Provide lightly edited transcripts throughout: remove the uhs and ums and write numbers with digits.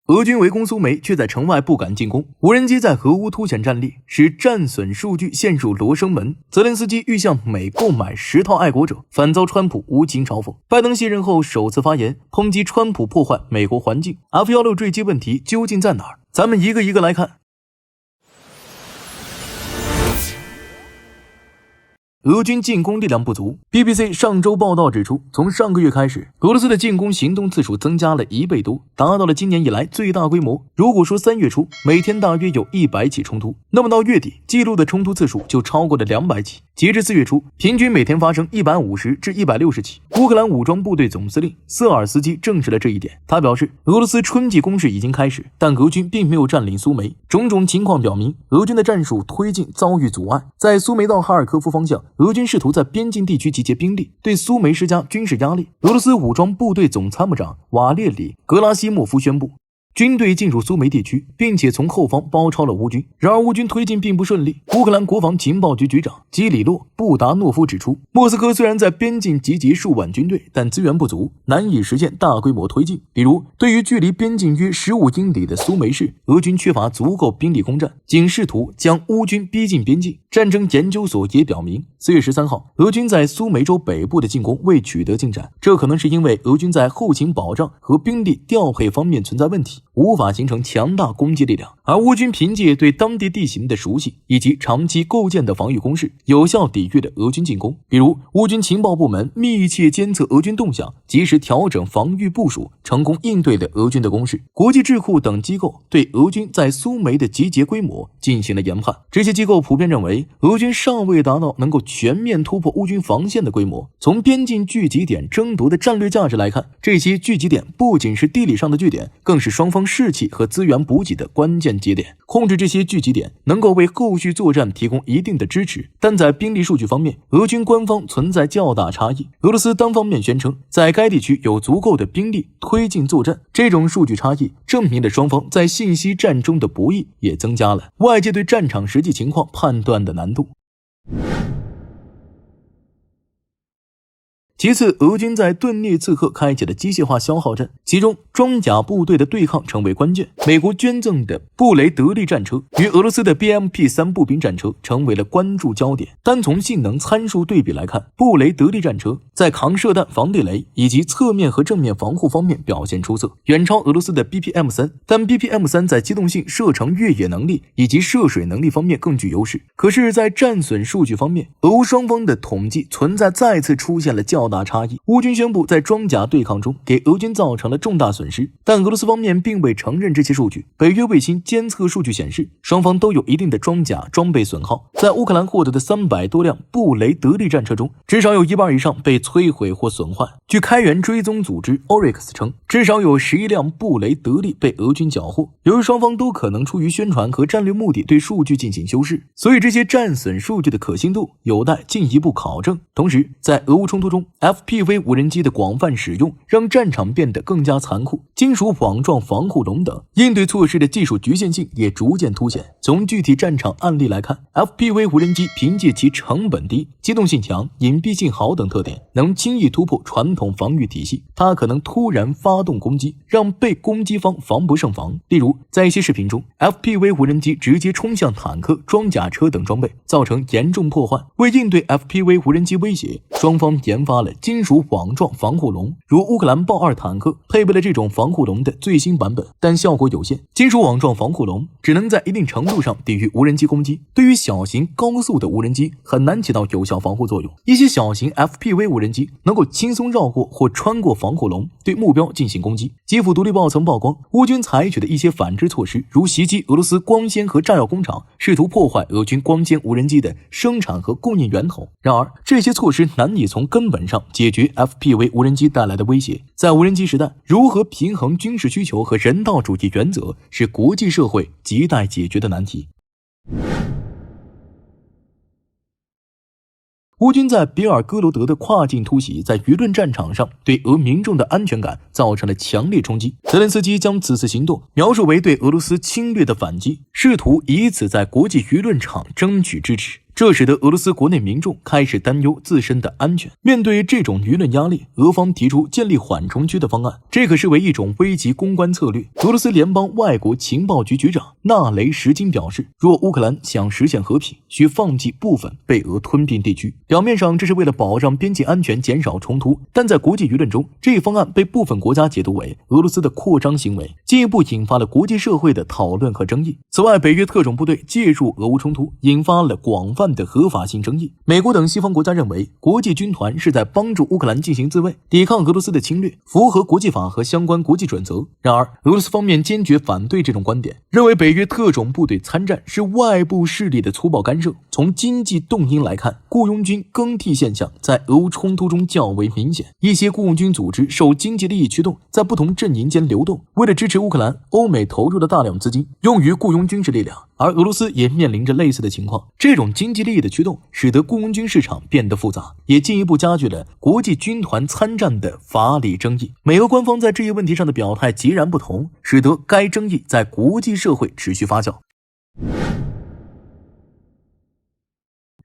俄军围攻苏梅，却在城外不敢进攻。无人机在俄乌凸显战力，使战损数据陷入罗生门。泽连斯基欲向美购买10套爱国者，反遭川普无情嘲讽。拜登卸任后首次发言，抨击川普破坏美国环境。F-16坠机问题究竟在哪儿？咱们一个一个来看。俄军进攻力量不足。BBC 上周报道指出，从上个月开始，俄罗斯的进攻行动次数增加了1倍多，达到了今年以来最大规模。如果说3月初每天大约有100起冲突，那么到月底记录的冲突次数就超过了200起。截至4月初，平均每天发生150至160起。乌克兰武装部队总司令瑟尔斯基证实了这一点。他表示，俄罗斯春季攻势已经开始，但俄军并没有占领苏梅。种种情况表明，俄军的战术推进遭遇阻碍。在苏梅到哈尔科夫方向，俄军试图在边境地区集结兵力，对苏梅施加军事压力。俄罗斯武装部队总参谋长瓦列里·格拉西莫夫宣布，军队进入苏梅地区，并且从后方包抄了乌军。然而乌军推进并不顺利。乌克兰国防情报局局长基里洛·布达诺夫指出，莫斯科虽然在边境集结数万军队，但资源不足，难以实现大规模推进。比如，对于距离边境约15英里的苏梅市，俄军缺乏足够兵力攻占，仅试图将乌军逼近边境。战争研究所也表明，4月13号，俄军在苏梅州北部的进攻未取得进展，这可能是因为俄军在后勤保障和兵力调配方面存在问题，无法形成强大攻击力量。而乌军凭借对当地地形的熟悉以及长期构建的防御工事，有效抵御了俄军进攻。比如，乌军情报部门密切监测俄军动向，及时调整防御部署，成功应对了俄军的攻势。国际智库等机构对俄军在苏梅的集结规模进行了研判，这些机构普遍认为，俄军尚未达到能够全面突破乌军防线的规模。从边境聚集点争夺的战略价值来看，这些聚集点不仅是地理上的据点，更是双方士气和资源补给的关键节点。控制这些聚集点能够为后续作战提供一定的支持，但在兵力数据方面，俄军官方存在较大差异。俄罗斯单方面宣称在该地区有足够的兵力推进作战，这种数据差异证明了双方在信息战中的博弈，也增加了外界对战场实际情况判断的难度。其次，俄军在顿涅茨克开启了机械化消耗战，其中装甲部队的对抗成为关键。美国捐赠的布雷德利战车与俄罗斯的 BMP-3 步兵战车成为了关注焦点。单从性能参数对比来看，布雷德利战车在抗射弹、防地雷以及侧面和正面防护方面表现出色，远超俄罗斯的 BPM-3。但 BPM-3 在机动性、射程越野能力以及涉水能力方面更具优势。可是，在战损数据方面，俄乌双方的统计存在再次出现了较大差异。乌军宣布在装甲对抗中给俄军造成了重大损失，但俄罗斯方面并未承认这些数据。北约卫星监测数据显示，双方都有一定的装甲装备损耗。在乌克兰获得的300多辆布雷德利战车中，至少有1半以上被摧毁或损坏。据开源追踪组织 Oryx 称，至少有11辆布雷德利被俄军缴获。由于双方都可能出于宣传和战略目的对数据进行修饰，所以这些战损数据的可信度有待进一步考证。同时，在俄乌冲突中， FPV 无人机的广泛使用让战场变得更加残酷，金属网状防护笼等应对措施的技术局限性也逐渐凸显。从具体战场案例来看， FPV 无人机凭借其成本低、机动性强、隐蔽性好等特点，能轻易突破传统防御体系。它可能突然发动攻击，让被攻击方防不胜防。例如，在一些视频中， FPV 无人机直接冲向坦克、装甲车等装备，造成严重破坏。为应对 FPV 无人机威胁，双方研发了金属网状防护笼，如乌克兰豹2坦克配备了这种防护笼的最新版本，但效果有限。金属网状防护笼只能在一定程度上抵御无人机攻击，对于小型高速的无人机很难起到有效防护作用。一些小型 FPV 无人机能够轻松绕过或穿过防护笼，对目标进行攻击。基辅独立报曾曝光，乌军采取的一些反制措施，如袭击俄罗斯光纤和炸药工厂，试图破坏俄军光纤无人机的生产和供应源头。然而，这些措施难以从根本上解决 FPV 无人机带来的威胁。在无人机时代，如何平衡军事需求和人道主义原则，是国际社会亟待解决的难题。乌军在别尔哥罗德的跨境突袭，在舆论战场上对俄民众的安全感造成了强烈冲击。泽连斯基将此次行动描述为对俄罗斯侵略的反击，试图以此在国际舆论场争取支持。这使得俄罗斯国内民众开始担忧自身的安全。面对这种舆论压力，俄方提出建立缓冲区的方案，这可视为一种危及公关策略。俄罗斯联邦外国情报局局长纳雷什金表示，若乌克兰想实现和平，需放弃部分被俄吞并地区。表面上这是为了保障边境安全，减少冲突，但在国际舆论中，这一方案被部分国家解读为俄罗斯的扩张行为，进一步引发了国际社会的讨论和争议。此外，北约特种部队介入俄乌冲突，引发了广泛的合法性争议。美国等西方国家认为，国际军团是在帮助乌克兰进行自卫，抵抗俄罗斯的侵略，符合国际法和相关国际准则。然而，俄罗斯方面坚决反对这种观点，认为北约特种部队参战是外部势力的粗暴干涉。从经济动因来看，雇佣军更替现象在俄乌冲突中较为明显。一些雇佣军组织受经济利益驱动，在不同阵营间流动。为了支持乌克兰，欧美投入了大量资金用于雇佣军事力量，而俄罗斯也面临着类似的情况。这种经济利益的驱动使得雇佣军市场变得复杂，也进一步加剧了国际军团参战的法理争议。美俄官方在这一问题上的表态截然不同，使得该争议在国际社会持续发酵。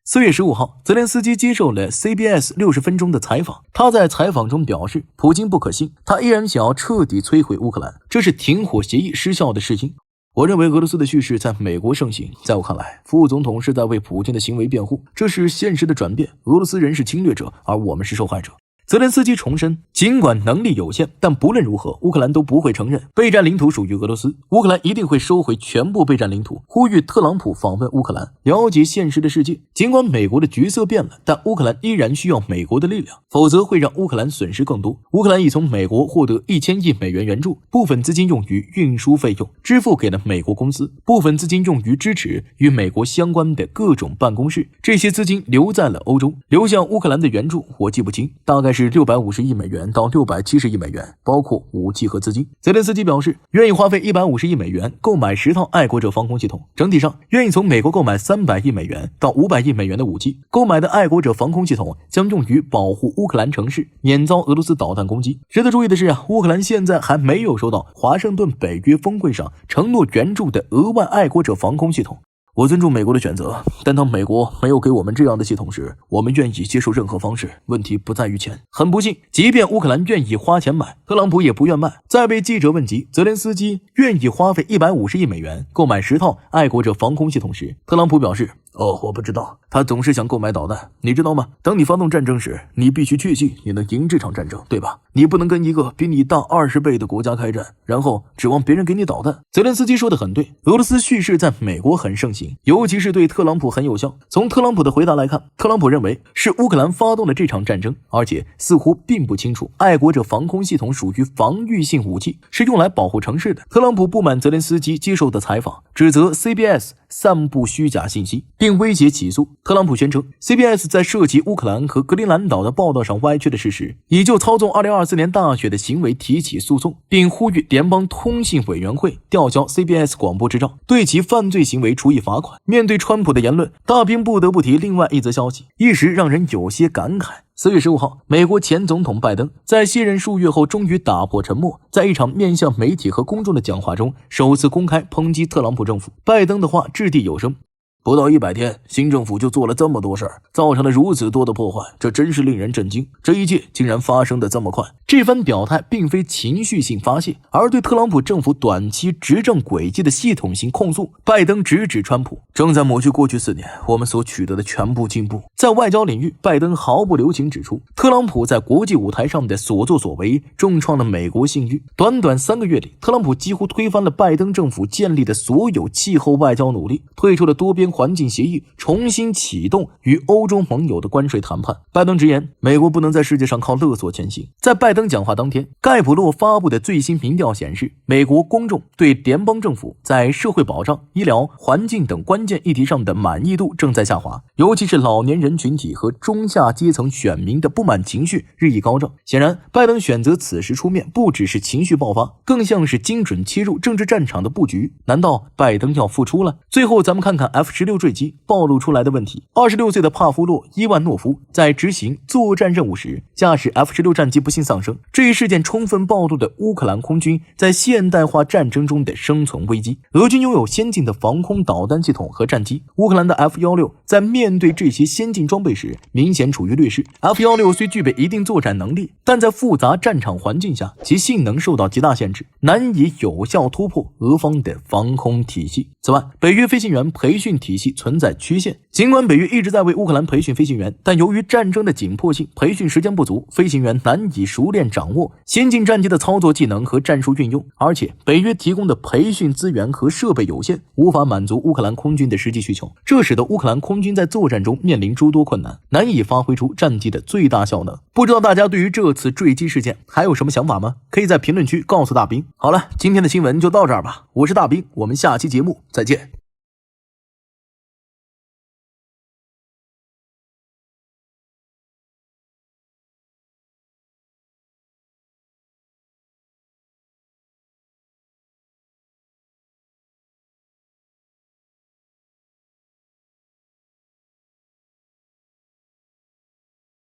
4月15号，泽连斯基接受了 CBS 60分钟的采访。他在采访中表示，普京不可信，他依然想要彻底摧毁乌克兰，这是停火协议失效的事情。我认为俄罗斯的叙事在美国盛行，在我看来，副总统是在为普京的行为辩护，这是现实的转变。俄罗斯人是侵略者，而我们是受害者。泽连斯基重申，尽管能力有限，但不论如何，乌克兰都不会承认备战领土属于俄罗斯，乌克兰一定会收回全部备战领土。呼吁特朗普访问乌克兰，了解现实的世界。尽管美国的角色变了，但乌克兰依然需要美国的力量，否则会让乌克兰损失更多。乌克兰已从美国获得1000亿美元援助，部分资金用于运输费用，支付给了美国公司，部分资金用于支持与美国相关的各种办公室。这些资金留在了欧洲，流向乌克兰的援助我记不清，大概是650亿美元到670亿美元，包括武器和资金。泽连斯基表示，愿意花费150亿美元购买10套爱国者防空系统，整体上愿意从美国购买300亿美元到500亿美元的武器。购买的爱国者防空系统将用于保护乌克兰城市，免遭俄罗斯导弹攻击。值得注意的是乌克兰现在还没有收到华盛顿北约峰会上承诺援助的额外爱国者防空系统。我尊重美国的选择，但当美国没有给我们这样的系统时，我们愿意接受任何方式。问题不在于钱。很不幸，即便乌克兰愿意花钱买，特朗普也不愿卖。在被记者问及泽连斯基愿意花费150亿美元购买10套爱国者防空系统时，特朗普表示，我不知道，他总是想购买导弹，你知道吗？当你发动战争时，你必须确信你能赢这场战争，对吧？你不能跟一个比你大20倍的国家开战，然后指望别人给你导弹。泽连斯基说得很对，俄罗斯叙事在美国很盛行，尤其是对特朗普很有效。从特朗普的回答来看，特朗普认为是乌克兰发动了这场战争，而且似乎并不清楚爱国者防空系统属于防御性武器，是用来保护城市的。特朗普不满泽连斯基接受的采访，指责 CBS 散布虚假信息，并威胁起诉。特朗普宣称 CBS 在涉及乌克兰和格陵兰岛的报道上歪曲的事实，已就操纵2024年大选的行为提起诉讼，并呼吁联邦通信委员会吊销 CBS 广播执照，对其犯罪行为处以罚款。面对川普的言论，大兵不得不提另外一则消息，一时让人有些感慨。4月15号，美国前总统拜登在卸任数月后终于打破沉默，在一场面向媒体和公众的讲话中，首次公开抨击特朗普政府。拜登的话掷地有声，不到100天，新政府就做了这么多事儿，造成了如此多的破坏，这真是令人震惊。这一切竟然发生得这么快。这番表态并非情绪性发泄，而对特朗普政府短期执政轨迹的系统性控诉。拜登直指川普正在抹去过去4年我们所取得的全部进步。在外交领域，拜登毫不留情指出，特朗普在国际舞台上的所作所为重创了美国信誉。短短3个月里，特朗普几乎推翻了拜登政府建立的所有气候外交努力，退出了多边环境协议，重新启动与欧洲盟友的关税谈判。拜登直言，美国不能在世界上靠勒索前行。在拜登讲话当天，盖普洛发布的最新民调显示，美国公众对联邦政府在社会保障、医疗、环境等关键议题上的满意度正在下滑，尤其是老年人群体和中下阶层选民的不满情绪日益高涨。显然，拜登选择此时出面，不只是情绪爆发，更像是精准切入政治战场的布局。难道拜登要复出了？最后咱们看看 F-16 坠机暴露出来的问题。26岁的帕夫洛·伊万诺夫在执行作战任务时，驾驶 F-16 战机不幸丧生。这一事件充分暴露了乌克兰空军在现代化战争中的生存危机。俄军拥有先进的防空导弹系统和战机，乌克兰的 F-16在面面对这些先进装备时，明显处于劣势。F-16虽具备一定作战能力，但在复杂战场环境下，其性能受到极大限制，难以有效突破俄方的防空体系。此外，北约飞行员培训体系存在缺陷。尽管北约一直在为乌克兰培训飞行员，但由于战争的紧迫性，培训时间不足，飞行员难以熟练掌握先进战机的操作技能和战术运用，而且北约提供的培训资源和设备有限，无法满足乌克兰空军的实际需求，这使得乌克兰空军在作战中面临诸多困难，难以发挥出战机的最大效能。不知道大家对于这次坠机事件还有什么想法吗？可以在评论区告诉大兵。好了，今天的新闻就到这儿吧，我是大兵，我们下期节目再见。